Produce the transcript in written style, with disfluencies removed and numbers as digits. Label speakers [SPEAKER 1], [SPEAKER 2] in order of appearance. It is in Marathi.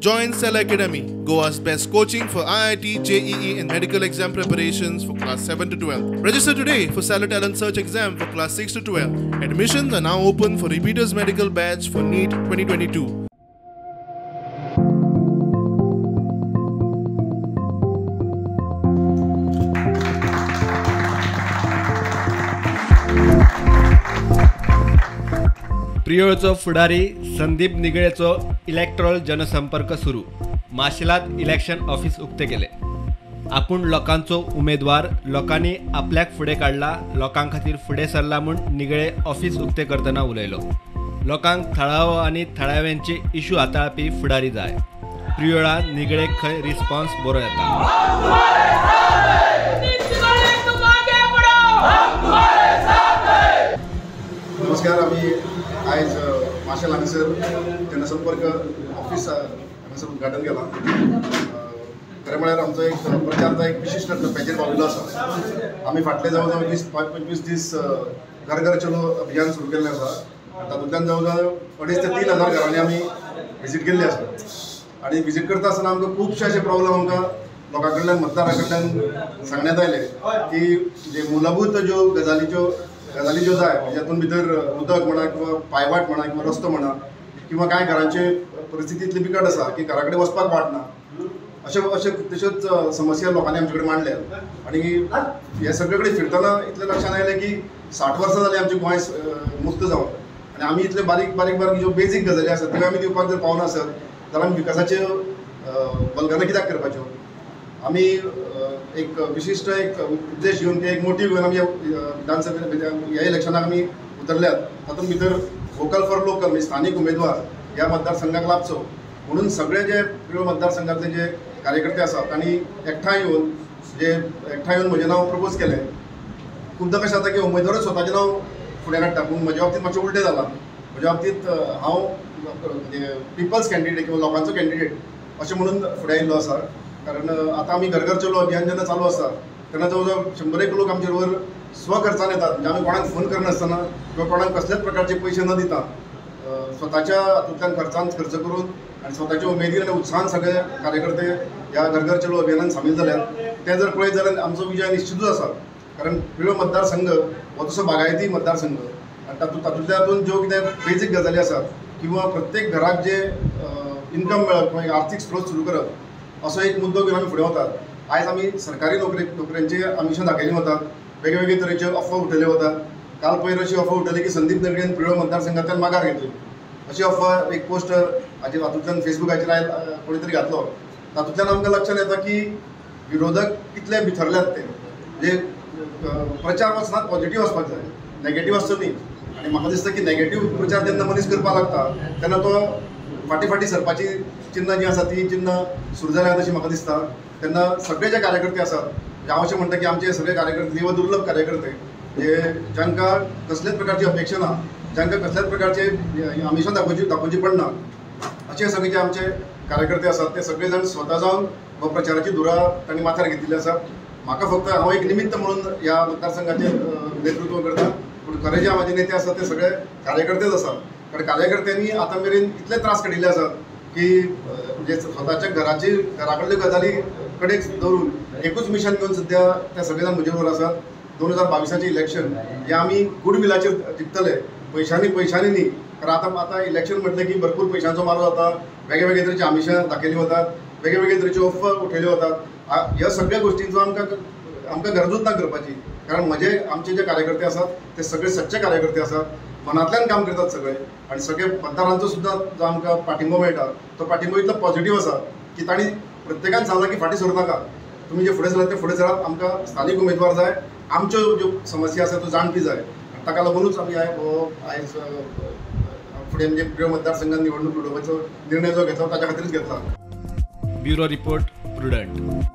[SPEAKER 1] Join Cell Academy, Goa's best coaching for IIT, JEE and medical exam preparations for class 7 to 12. Register today for Cell Talent Search exam for class 6 to 12. Admissions are now open for repeaters medical batch for NEET 2022.
[SPEAKER 2] प्रियोळचो फुडारी संदीप निगळेचो इलेक्ट्रॉल जनसंपर्क सुरू. माशेलात इलेक्शन ऑफिस उक्ते केले. आपूण लोकांचो उमेदवार, लोकांनी आपल्याक फुडें काडला, लोकां खातीर फुडें सरला म्हूण निगळे ऑफिस उक्ते करतना उलयलो. लोकांक थळावो आनी थळाव्यांचे इशू हाताळपी फुडारी जाय. प्रियोळा निगळेक खंय रिस्पॉन्स बरो येता.
[SPEAKER 3] नमस्कार. आम्ही आज माशेल हांगसर जनसंपर्क ऑफिस हांगसर उद्घाटन केला. खरें म्हळ्यार आमचो एक प्रचाराचो एक विशिश्ट पॅकेज पाविल्लो आसा. आमी फाटले जवळ जवळ 20-25 दीस घर घर चलो अभियान सुरू केल्लें आसा. तातूंतल्यान जवळ जवळ 2,500 ते 3,000 घरांनी आमी विजीट केल्ली आसा. आनी विजीट करता आसतना आमकां खुबशे अशे प्रॉब्लेम आमकां लोकां कडल्यान मतदारां कडल्यान सांगण्यात आयले की जे मुलभूत ज्यो गजाली ज्यो जाय म्हणजे हातूंत भितर उदक म्हणा किंवा पायवाट म्हणा किंवा रस्तो म्हणा किंवा कांय घरांचे परिस्थिती इतली बिकट आसा की घरा कडेन वचपाक वाट ना. अशे तश्योच समस्या लोकांनी आमचे कडेन मांडल्या. आनी हे सगळे कडेन फिरतना इतलें लक्षांत आयलें की 60 वर्सां जालीं आमचें गोंय मुक्त जावन. आनी आमी इतले बारीक बारीक बारीक ज्यो बेजीक गजाली आसात त्यो आमी दिवपाक जर पावना आसत जाल्यार आमी विकासाच्यो बलगना कित्याक करपाच्यो. आमी एक विशिश्ट एक उद्देश घेवन एक मोटीव घेवन आमी विधानसभेत ह्या इलेक्शनाक आमी उतरल्यात. तातूंत भितर वोकल फॉर लोकल म्हणजे स्थानीक उमेदवार ह्या मतदारसंघाक लाभचो म्हणून सगळे जे प्रियो मतदारसंघातले जे कार्यकर्ते आसात तांणी एकठांय येवन म्हजें नांव प्रपोज केलें. खूबदां कशें जाता की उमेदवारूच स्वताचें नांव फुडें काडटा पूण म्हज्या बाबतींत मातशें उलटें जालां. म्हज्या बाबतींत हांव पिपल्स कॅन्डिडेट किंवा लोकांचो कॅन्डिडेट अशें म्हणून फुडें आयिल्लो आसा. कारण आतां आमी घर घर चलो अभियान जेन्ना चालू आसता तेन्ना जवळ जवळ 100 लोक आमचे बरोबर स्वखर्चान येतात. म्हणजे आमी कोणाक फोन करनासतना किंवा कोणाक कसलेच प्रकारचे पयशे न दिता स्वताच्या हातूंतल्यान खर्च करून आनी स्वताच्या उमेदीन आनी उत्साहान सगळे कार्यकर्ते ह्या घर घर चलो अभियानान सामील जाल्यात. ते जर पळयत जाल्यार आमचो विजय निश्चितूच आसा. कारण प्रियो मतदारसंघ हो तसो बागायती मतदारसंघ आनी तातूंतल्यान ज्यो कितें बेजीक गजाली आसात किंवा प्रत्येक घराक जे इन्कम मेळप किंवा आर्थीक स्त्रोत सुरू करप असो एक मुद्दो घेवन आमी फुडें वतात. आयज आमी सरकारी नोकऱ्यांची आमिशां दाखयलीं वतात. वेगवेगळे तरेच्यो अफवा उठयल्यो वतात. काल पयर अशी अफवा उठयली की संदीप निगळेन प्रियो मतदारसंघांतल्यान माघार घेतली. अशी अफवा एक पोस्ट हातूंतल्यान फेसबुकाचेर आयज कोणी तरी घातलो. तातूंतल्यान आमकां लक्षांत येता की विरोधक कितले भितरल्यात ते. म्हणजे प्रचार वचनात पॉझिटिव्ह वचपाक जाय, नॅगेटिव्ह वचचो न्ही. आनी म्हाका दिसता की नॅगेटिव्ह प्रचार जेन्ना मनीस करपाक लागता तेन्ना तो फाटी सरपाची चिन्ह जी आसा ती चिन्ह सुरू जाल्यात अशी म्हाका दिसता. तेन्ना सगळे जे कार्यकर्ते आसात हांव अशें म्हणटा की आमचे सगळे कार्यकर्ते व दुर्लभ कार्यकर्ते जे जांकां कसलेच प्रकारची अपेक्षा ना, जांकां कसल्याच प्रकारचे आमिशां दाखोवची पडना अशे सगळे जे आमचे कार्यकर्ते आसात ते सगळे जाण स्वता जावन हो प्रचाराची धुरा तांणी माथ्यार घेतिल्ली आसा. म्हाका फक्त हांव एक निमित्त म्हणून ह्या मतदारसंघाचें नेतृत्व करता पूण खरे जे म्हाजे नेते आसात ते सगळे कार्यकर्तेच आसात. कारण कार्यकर्त्यांनी आतां मेरेन इतले त्रास काडिल्ले आसात की म्हणजे स्वताच्या घरा कडल्यो गजाली कडेन दवरून एकूच मिशन घेवन सद्या ते सगळे जाण म्हजे बरोबर आसात. 2022 इलेक्शन हे आमी गुडविलाचेर जिखतले, पयशांनी न्ही. कारण आतां इलेक्शन म्हटलें की भरपूर पयशांचो मारो जाता, वेगवेगळे तरेची आमिशां दाखयलीं वतात, वेगवेगळे तरेच्यो अफवा उठयल्यो वतात. ह्या सगळ्या गोश्टींचो आमकां गरजूच ना करपाची. कारण आमचे जे कार्यकर्ते आसात ते सगळे सच्चे कार्यकर्ते आसात, मनांतल्यान काम करतात सगळे. आनी सगळे मतदारांचो सुद्दां जो आमकां पाठिंबो मेळटा तो पाठिंबो इतलो पॉझिटिव्ह आसा की तांणी प्रत्येकान सांगलां की फाटीं सरूं नाका, तुमी जे फुडें सरात ते फुडें सरात. आमकां स्थानीक उमेदवार जाय, आमच्यो ज्यो समस्या आसा त्यो जाणटी जाय. ताका लागूनच आमी आयज फुडें म्हणजे प्रियो मतदारसंघात निवडणूक लडोवपाचो निर्णय जो घेतला ताच्या खातीरच घेतला.
[SPEAKER 2] Bureau report, prudent.